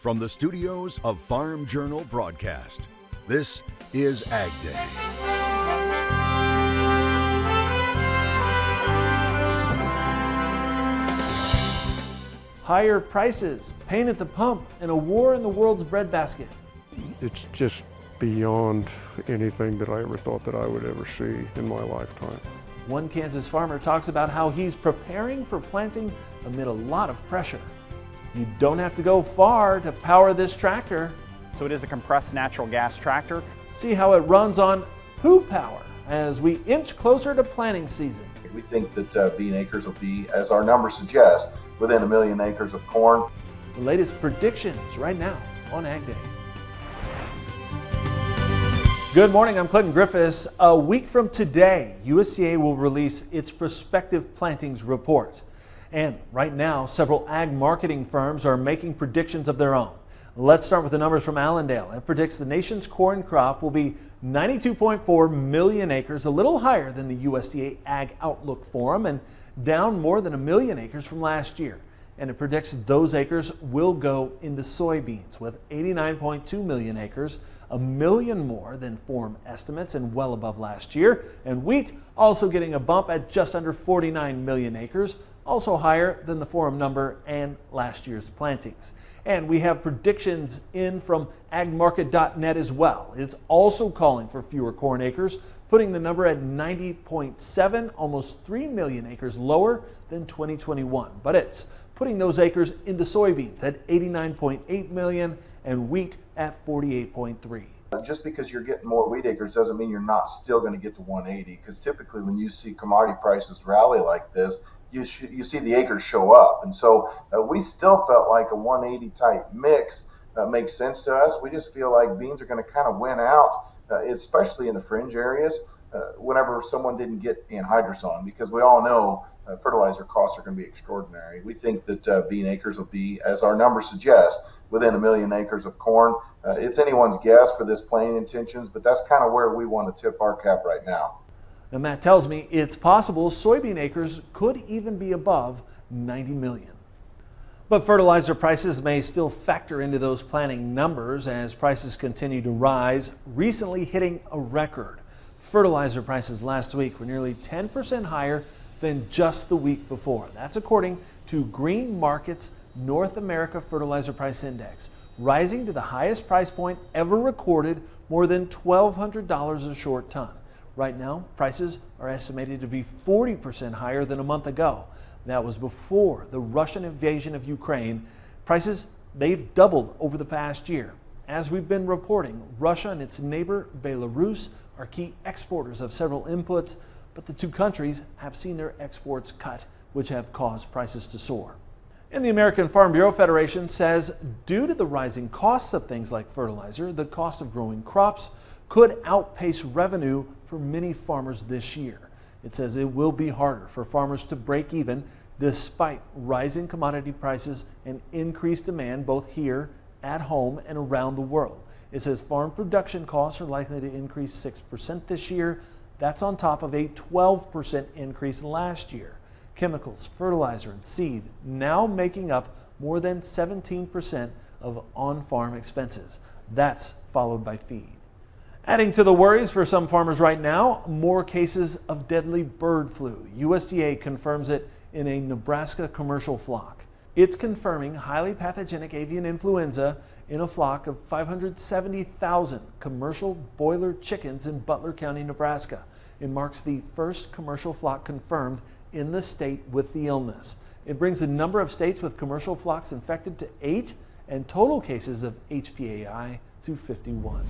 From the studios of Farm Journal Broadcast, this is AgDay. Higher prices, pain at the pump, and a war in the world's breadbasket. It's just beyond anything that I ever thought that I would ever see in my lifetime. One Kansas farmer talks about how he's preparing for planting amid a lot of pressure. You don't have to go far to power this tractor. So it is a compressed natural gas tractor. See how it runs on poo power as we inch closer to planting season. We think that bean acres will be, as our numbers suggest, within 1 million acres of corn. The latest predictions right now on AgDay. Good morning, I'm Clinton Griffiths. A week from today, USDA will release its prospective plantings report. And right now, several ag marketing firms are making predictions of their own. Let's start with the numbers from Allendale. It predicts the nation's corn crop will be 92.4 million acres, a little higher than the USDA Ag Outlook Forum and down more than 1 million acres from last year. And it predicts those acres will go into soybeans with 89.2 million acres, 1 million more than Forum estimates and well above last year. And wheat also getting a bump at just under 49 million acres, also higher than the Forum number and last year's plantings. And we have predictions in from agmarket.net as well. It's also calling for fewer corn acres, putting the number at 90.7, almost 3 million acres lower than 2021. But it's putting those acres into soybeans at 89.8 million and wheat at 48.3. Just because you're getting more wheat acres doesn't mean you're not still going to get to 180, because typically when you see commodity prices rally like this, you see the acres show up. And so we still felt like a 180 type mix makes sense to us. We just feel like beans are going to kind of win out, especially in the fringe areas, whenever someone didn't get anhydrous on, because we all know fertilizer costs are going to be extraordinary. We think that bean acres will be, as our numbers suggest, within 1 million acres of corn. It's anyone's guess for this planting intentions, but that's kind of where we want to tip our cap right now. And Matt tells me it's possible soybean acres could even be above 90 million. But fertilizer prices may still factor into those planting numbers as prices continue to rise, recently hitting a record. Fertilizer prices last week were nearly 10% higher than just the week before. That's according to Green Market's North America Fertilizer Price Index, rising to the highest price point ever recorded, more than $1,200 a short ton. Right now, prices are estimated to be 40% higher than a month ago. That was before the Russian invasion of Ukraine. Prices, they've doubled over the past year. As we've been reporting, Russia and its neighbor Belarus are key exporters of several inputs, but the two countries have seen their exports cut, which have caused prices to soar. And the American Farm Bureau Federation says due to the rising costs of things like fertilizer, the cost of growing crops could outpace revenue for many farmers this year. It says it will be harder for farmers to break even despite rising commodity prices and increased demand both here at home and around the world. It says farm production costs are likely to increase 6% this year. That's on top of a 12% increase last year. Chemicals, fertilizer, and seed now making up more than 17% of on-farm expenses. That's followed by feed. Adding to the worries for some farmers right now, more cases of deadly bird flu. USDA confirms it in a Nebraska commercial flock. It's confirming highly pathogenic avian influenza in a flock of 570,000 commercial broiler chickens in Butler County, Nebraska. It marks the first commercial flock confirmed in the state with the illness. It brings the number of states with commercial flocks infected to 8 and total cases of HPAI to 51.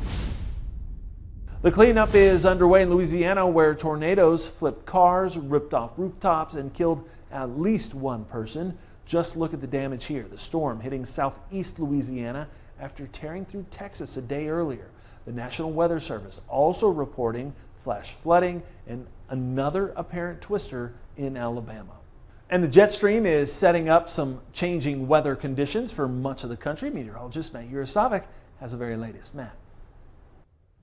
The cleanup is underway in Louisiana, where tornadoes flipped cars, ripped off rooftops, and killed at least one person. Just look at the damage here. The storm hitting southeast Louisiana after tearing through Texas a day earlier. The National Weather Service also reporting flash flooding and another apparent twister in Alabama. And the jet stream is setting up some changing weather conditions for much of the country. Meteorologist Matt Yurosavik has the very latest. Matt.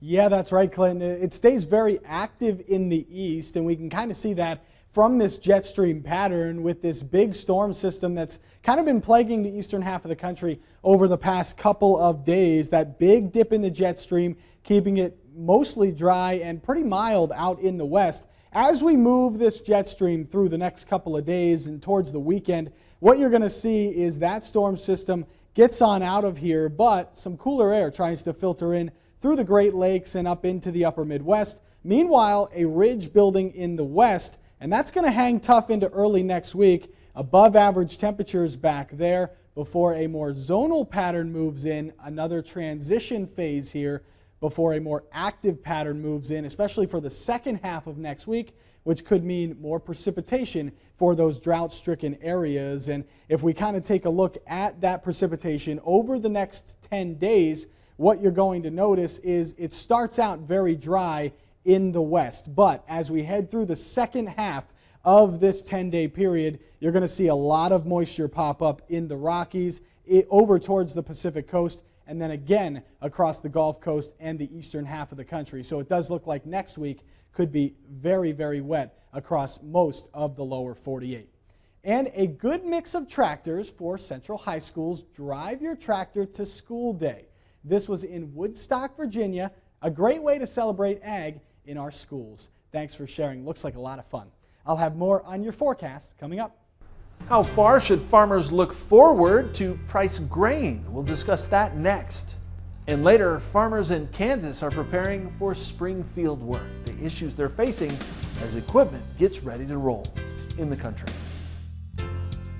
Yeah, that's right, Clinton. It stays very active in the east, and we can kind of see that from this jet stream pattern with this big storm system that's kind of been plaguing the eastern half of the country over the past couple of days. That big dip in the jet stream, keeping it mostly dry and pretty mild out in the west. As we move this jet stream through the next couple of days and towards the weekend, what you're going to see is that storm system gets on out of here, but some cooler air tries to filter in through the Great Lakes and up into the upper Midwest. Meanwhile, a ridge building in the west, and that's going to hang tough into early next week. Above average temperatures back there before a more zonal pattern moves in, another transition phase here before a more active pattern moves in, especially for the second half of next week, which could mean more precipitation for those drought-stricken areas. And if we kind of take a look at that precipitation over the next 10 days, what you're going to notice is it starts out very dry in the west. But as we head through the second half of this 10-day period, you're going to see a lot of moisture pop up in the Rockies, over towards the Pacific coast, and then again across the Gulf Coast and the eastern half of the country. So it does look like next week could be very, very wet across most of the lower 48. And a good mix of tractors for Central High School's Drive Your Tractor to School Day. This was in Woodstock, Virginia, a great way to celebrate ag in our schools. Thanks for sharing. Looks like a lot of fun. I'll have more on your forecast coming up. How far should farmers look forward to price grain? We'll discuss that next. And later, farmers in Kansas are preparing for spring field work, the issues they're facing as equipment gets ready to roll in the country.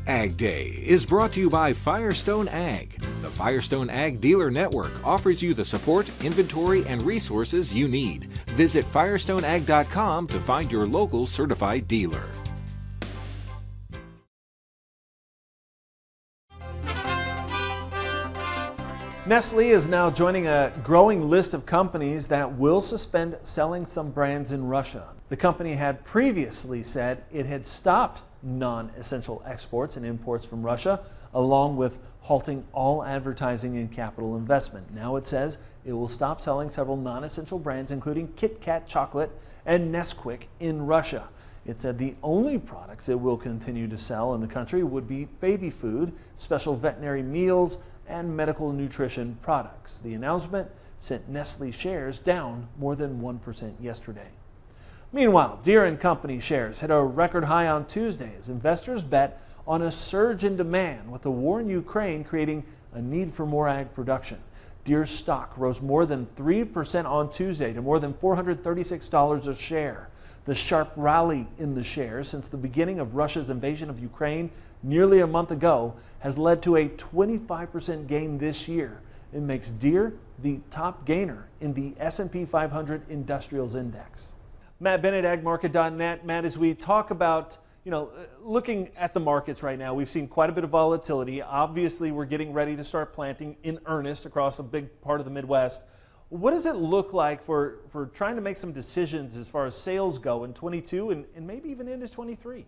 AgDay is brought to you by Firestone Ag. The Firestone Ag Dealer Network offers you the support, inventory, and resources you need. Visit firestoneag.com to find your local certified dealer. Nestle is now joining a growing list of companies that will suspend selling some brands in Russia. The company had previously said it had stopped non-essential exports and imports from Russia, along with halting all advertising and capital investment. Now it says it will stop selling several non-essential brands, including Kit Kat chocolate and Nesquik in Russia. It said the only products it will continue to sell in the country would be baby food, special veterinary meals, and medical nutrition products. The announcement sent Nestle shares down more than 1% yesterday. Meanwhile, Deere & Company shares hit a record high on Tuesday as investors bet on a surge in demand with the war in Ukraine creating a need for more ag production. Deere's stock rose more than 3% on Tuesday to more than $436 a share. The sharp rally in the shares since the beginning of Russia's invasion of Ukraine nearly a month ago has led to a 25% gain this year. It makes Deere the top gainer in the S&P 500 Industrials Index. Matt Bennett, agmarket.net. Matt, as we talk about, looking at the markets right now, we've seen quite a bit of volatility. Obviously, we're getting ready to start planting in earnest across a big part of the Midwest. What does it look like for trying to make some decisions as far as sales go in 22 and maybe even into 23?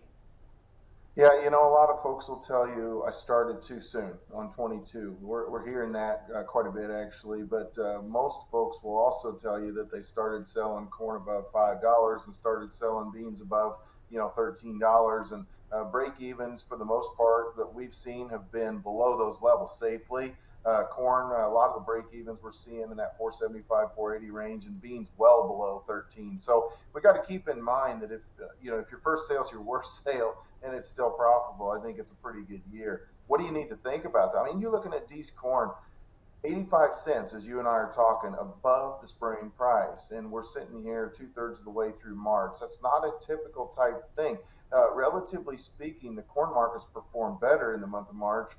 Yeah, a lot of folks will tell you I started too soon on 22. We're hearing that quite a bit actually, but most folks will also tell you that they started selling corn above $5 and started selling beans above $13, and break-evens for the most part that we've seen have been below those levels safely. Corn, a lot of the break-evens we're seeing in that 475, 480 range, and beans well below 13. So we got to keep in mind that if your first sale is your worst sale and it's still profitable, I think it's a pretty good year. What do you need to think about that? I mean, you're looking at D's corn, 85 cents as you and I are talking above the spring price, and we're sitting here 2/3 of the way through March. That's not a typical type thing. Relatively speaking, the corn markets performed better in the month of March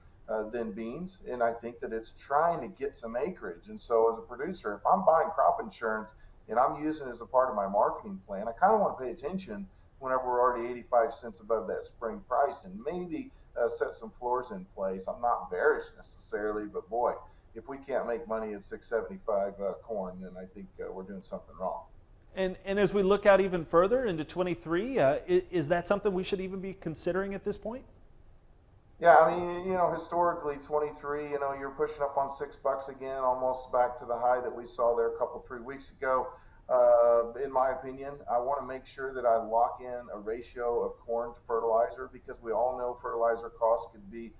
than beans, and I think that it's trying to get some acreage. And so as a producer, if I'm buying crop insurance and I'm using it as a part of my marketing plan, I kind of want to pay attention whenever we're already 85 cents above that spring price and maybe set some floors in place. I'm not bearish necessarily, but boy, if we can't make money at 675 corn, then I think we're doing something wrong. And as we look out even further into 23, is that something we should even be considering at this point? Yeah, I mean, historically 23, you're pushing up on $6 again, almost back to the high that we saw there 3 weeks ago. in my opinion. I want to make sure that I lock in a ratio of corn to fertilizer, because we all know fertilizer costs could be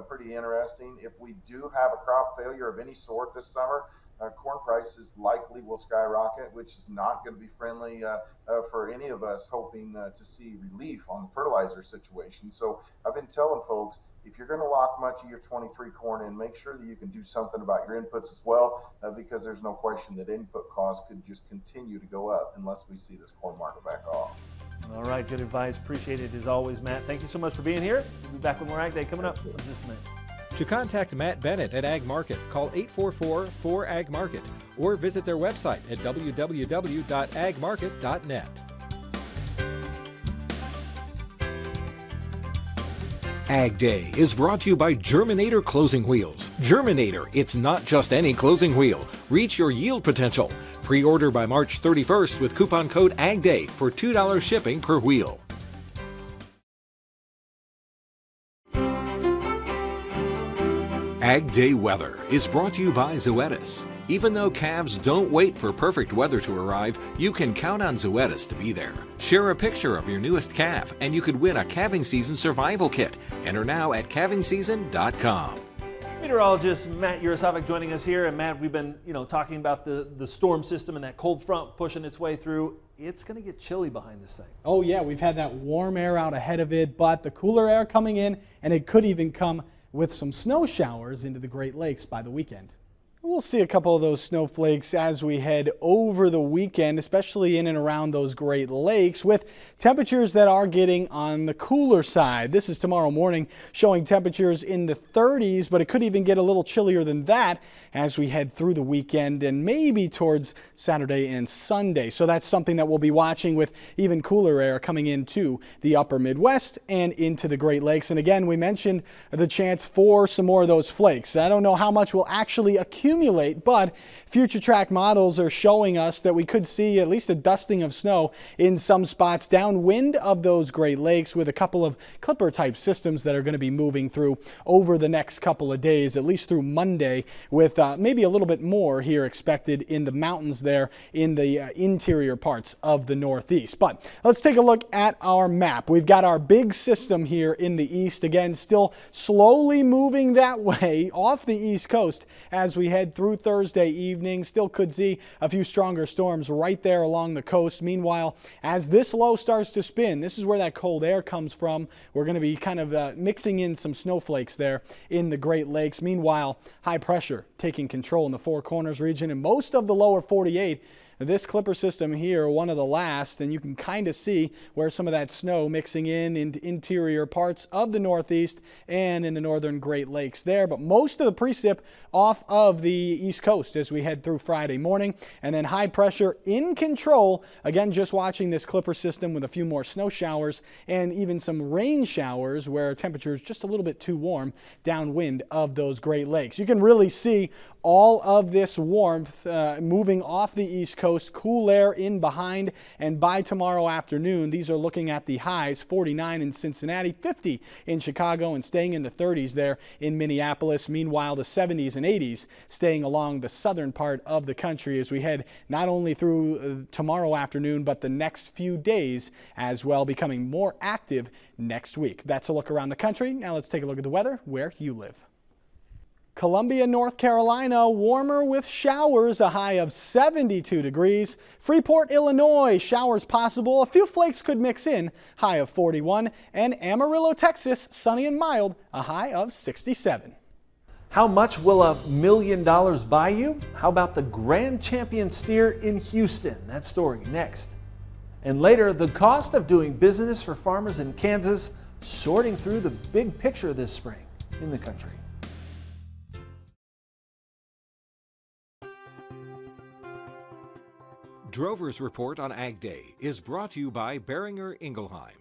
pretty interesting. If we do have a crop failure of any sort this summer, corn prices likely will skyrocket, which is not going to be friendly for any of us hoping to see relief on the fertilizer situation. So I've been telling folks, if you're going to lock much of your 23 corn in, make sure that you can do something about your inputs as well, because there's no question that input costs could just continue to go up unless we see this corn market back off. All right, good advice. Appreciate it as always, Matt. Thank you so much for being here. We'll be back with more Ag Day coming up in just a minute. To contact Matt Bennett at Ag Market, call 844-4AG-MARKET or visit their website at www.agmarket.net. Ag Day is brought to you by Germinator Closing Wheels. Germinator, it's not just any closing wheel. Reach your yield potential. Pre-order by March 31st with coupon code AgDay for $2 shipping per wheel. Ag Day weather is brought to you by Zoetis. Even though calves don't wait for perfect weather to arrive, you can count on Zoetis to be there. Share a picture of your newest calf and you could win a calving season survival kit. Enter now at calvingseason.com. Meteorologist Matt Yurosavik joining us here. And Matt, we've been talking about the storm system and that cold front pushing its way through. It's going to get chilly behind this thing. Oh yeah, we've had that warm air out ahead of it, but the cooler air coming in, and it could even come with some snow showers into the Great Lakes by the weekend. We'll see a couple of those snowflakes as we head over the weekend, especially in and around those Great Lakes, with temperatures that are getting on the cooler side. This is tomorrow morning showing temperatures in the 30s, but it could even get a little chillier than that as we head through the weekend and maybe towards Saturday and Sunday. So that's something that we'll be watching, with even cooler air coming into the upper Midwest and into the Great Lakes. And again, we mentioned the chance for some more of those flakes. I don't know how much will actually accumulate, but future track models are showing us that we could see at least a dusting of snow in some spots downwind of those Great Lakes, with a couple of clipper type systems that are going to be moving through over the next couple of days, at least through Monday, with maybe a little bit more here expected in the mountains there in the interior parts of the Northeast. But let's take a look at our map. We've got our big system here in the east, again still slowly moving that way off the east coast as we head through Thursday evening. Still could see a few stronger storms right there along the coast. Meanwhile, as this low starts to spin, this is where that cold air comes from. We're going to be kind of mixing in some snowflakes there in the Great Lakes. Meanwhile, high pressure taking control in the Four Corners region and most of the lower 48. This clipper system here, one of the last, and you can kind of see where some of that snow mixing in into interior parts of the Northeast and in the northern Great Lakes there. But most of the precip off of the East Coast as we head through Friday morning. And then high pressure in control. Again, just watching this clipper system with a few more snow showers and even some rain showers where temperatures just a little bit too warm downwind of those Great Lakes. You can really see all of this warmth moving off the East Coast, cool air in behind, and by tomorrow afternoon, these are looking at the highs, 49 in Cincinnati, 50 in Chicago, and staying in the 30s there in Minneapolis. Meanwhile, the 70s and 80s staying along the southern part of the country as we head not only through tomorrow afternoon, but the next few days as well, becoming more active next week. That's a look around the country. Now let's take a look at the weather where you live. Columbia, North Carolina, warmer with showers, a high of 72 degrees. Freeport, Illinois, showers possible. A few flakes could mix in, high of 41. And Amarillo, Texas, sunny and mild, a high of 67. How much will $1 million buy you? How about the grand champion steer in Houston? That story next. And later, the cost of doing business for farmers in Kansas, sorting through the big picture this spring in the country. Drover's Report on Ag Day is brought to you by Beringer Ingelheim.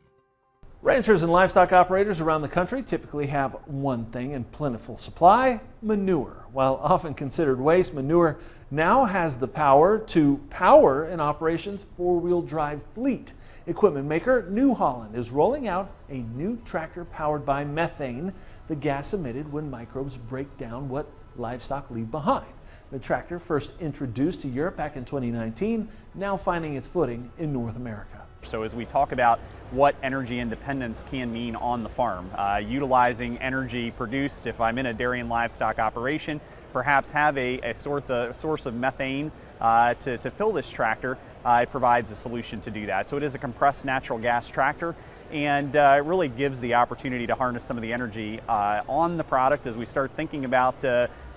Ranchers and livestock operators around the country typically have one thing in plentiful supply: manure. While often considered waste, manure now has the power to power an operation's four-wheel drive fleet. Equipment maker New Holland is rolling out a new tractor powered by methane, the gas emitted when microbes break down what livestock leave behind. The tractor, first introduced to Europe back in 2019, now finding its footing in North America. So as we talk about what energy independence can mean on the farm, utilizing energy produced, if I'm in a dairy and livestock operation, perhaps have a source of methane to fill this tractor, it provides a solution to do that. So it is a compressed natural gas tractor, and it really gives the opportunity to harness some of the energy on the product as we start thinking about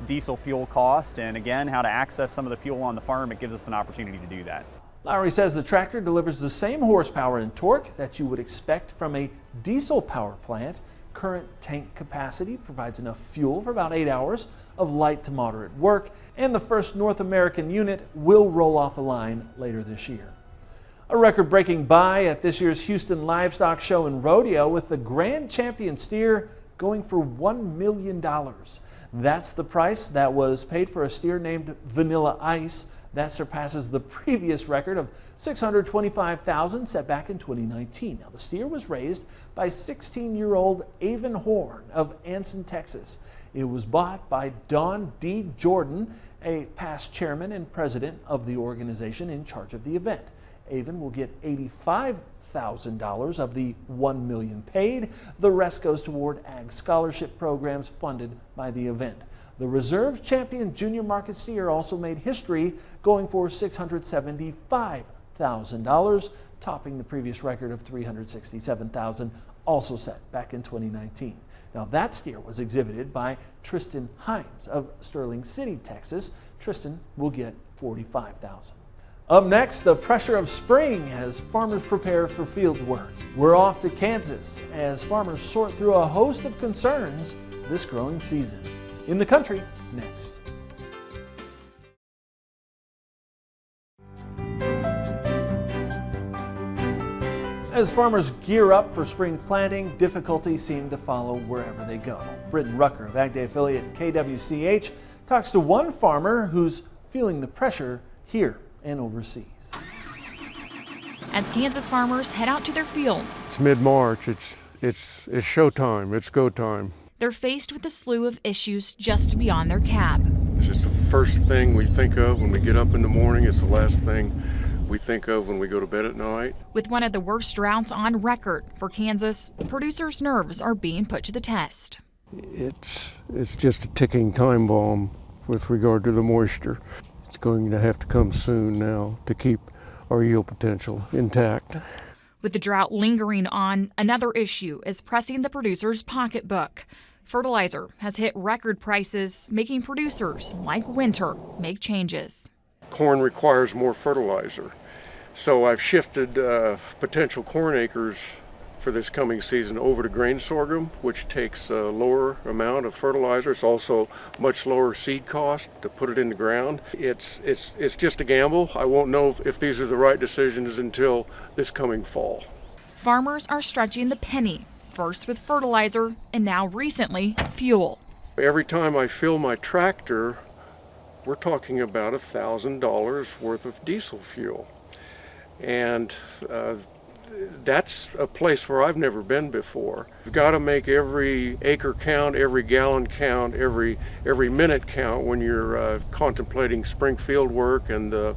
diesel fuel cost, and again, how to access some of the fuel on the farm. It gives us an opportunity to do that. Lowry says the tractor delivers the same horsepower and torque that you would expect from a diesel power plant. Current tank capacity provides enough fuel for about 8 hours of light to moderate work, and the first North American unit will roll off the line later this year. A record-breaking buy at this year's Houston Livestock Show and Rodeo, with the grand champion steer going for $1 million. That's the price that was paid for a steer named Vanilla Ice. That surpasses the previous record of $625,000 set back in 2019. Now, the steer was raised by 16-year-old Avon Horn of Anson, Texas. It was bought by Don D. Jordan, a past chairman and president of the organization in charge of the event. Avon will get $85,000 of the $1 million paid. The rest goes toward ag scholarship programs funded by the event. The reserve champion junior market steer also made history, going for $675,000, topping the previous record of $367,000, also set back in 2019. Now, that steer was exhibited by Tristan Himes of Sterling City, Texas. Tristan will get $45,000. Up next, the pressure of spring as farmers prepare for field work. We're off to Kansas as farmers sort through a host of concerns this growing season. In the country, next. As farmers gear up for spring planting, difficulties seem to follow wherever they go. Britton Rucker of AgDay affiliate KWCH talks to one farmer who's feeling the pressure here and overseas. As Kansas farmers head out to their fields, It's mid-March. It's showtime. It's go time. they're faced with a slew of issues just beyond their cab. It's just the first thing we think of when we get up in the morning. It's the last thing we think of when we go to bed at night. With one of the worst droughts on record for Kansas, producers' nerves are being put to the test. It's just a ticking time bomb with regard to the moisture. It's going to have to come soon now to keep our yield potential intact. With the drought lingering on, another issue is pressing the producer's pocketbook. Fertilizer has hit record prices, making producers like Winter make changes. Corn requires more fertilizer, so I've shifted potential corn acres for this coming season over to grain sorghum, which takes a lower amount of fertilizer. It's also much lower seed cost to put it in the ground. It's just a gamble. I won't know if these are the right decisions until this coming fall. Farmers are stretching the penny, first with fertilizer and now recently fuel. Every time I fill my tractor, we're talking about $1,000 worth of diesel fuel. And that's a place where I've never been before. You've got to make every acre count, every gallon count, every minute count when you're contemplating spring field work and the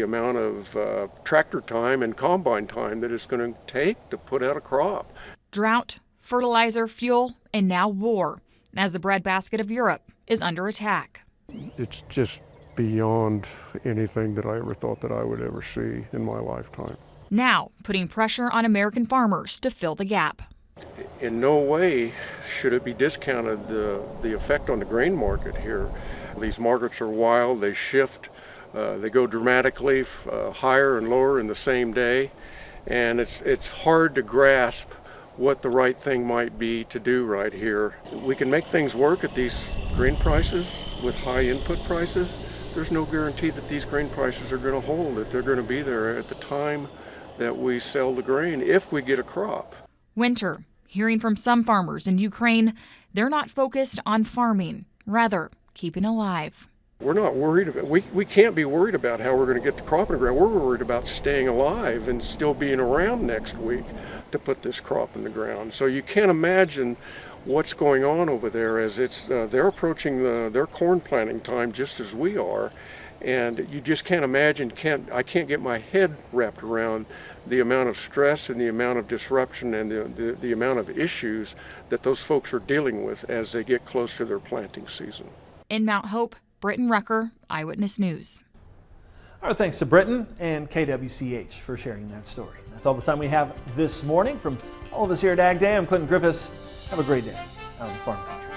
amount of tractor time and combine time that it's going to take to put out a crop. Drought, fertilizer, fuel, and now war, as the breadbasket of Europe is under attack. It's just beyond anything that I ever thought that I would ever see in my lifetime. Now putting pressure on American farmers to fill the gap. In no way should it be discounted the effect on the grain market here. These markets are wild, they shift, they go dramatically higher and lower in the same day, and it's hard to grasp what the right thing might be to do right here. We can make things work at these grain prices with high input prices. There's no guarantee that these grain prices are going to hold, that they're going to be there at the time that we sell the grain if we get a crop. Winter, hearing from some farmers in Ukraine, they're not focused on farming, rather keeping alive. We're not worried about, we can't be worried about how we're going to get the crop in the ground. We're worried about staying alive and still being around next week to put this crop in the ground. So you can't imagine what's going on over there, as they're approaching their corn planting time just as we are. And you just can't imagine, I can't get my head wrapped around the amount of stress and the amount of disruption and the amount of issues that those folks are dealing with as they get close to their planting season. In Mount Hope, Britton Rucker, Eyewitness News. Our thanks to Britton and KWCH for sharing that story. That's all the time we have this morning. From all of us here at AgDay, I'm Clinton Griffiths. Have a great day out in the farm country.